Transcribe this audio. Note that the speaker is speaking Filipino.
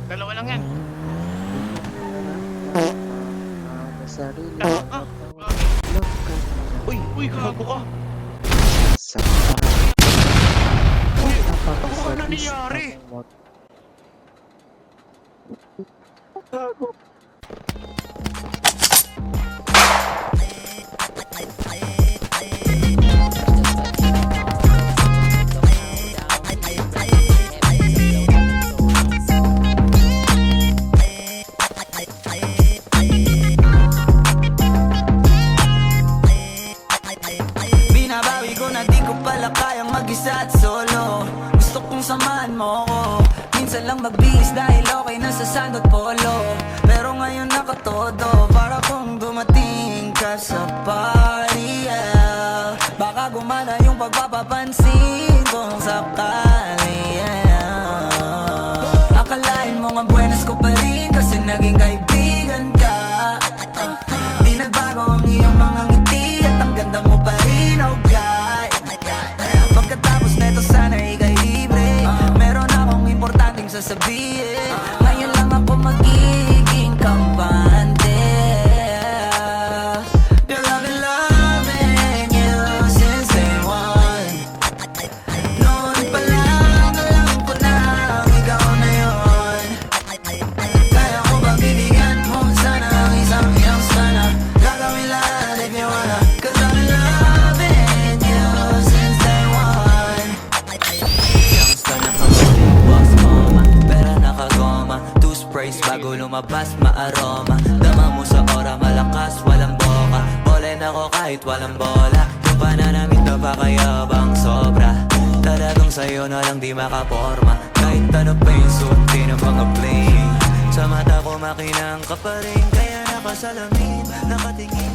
Dalawa lang yan. Sarili Ah, uy, gago ka. sa Uy, ano nangyari? Gago. Binabawi ko na di ko pala kayang mag-isa at solo. Gusto kong samahan mo ko. Minsan lang magbihis dahil okay na sa sand at polo. Pero ngayon nakatodo, para kung dumating ka sa party, yeah. Baka gumana yung pagpapapansin kung sakali, yeah. Akalain mo nga buenas ko pa rin kasi naging kaibigan ka. Di nagbago ang iyong mga ngiti at ang ganda mo pa rin, oh God. Pagkatapos neto sana ikay libre. Meron akong importanteng sasabihin. Ngayon lang ako magiging kampante. Girl, I've been loving you since day one. Noon pa lang alam ko na ikaw na yun. Kaya ko ba bibigyan mo sana ang isang iyong sana? Gagawin lahat if you wanna. Cause I've been loving you since day one. Kamusta na ang boss mama? Pera nakagoma, two sprays bago lumabas maaroma. Dama mo sa ora malakas, walang boka. Bolen ako kahit walang bola. Yung pananamit na pakayabang sobra. Talagang sa'yo na lang di makaporma. Kahit ano pa yung suti ng mga bling. Sa mata ko makinang ka pa rin. Kaya nakasalamin, nakatingin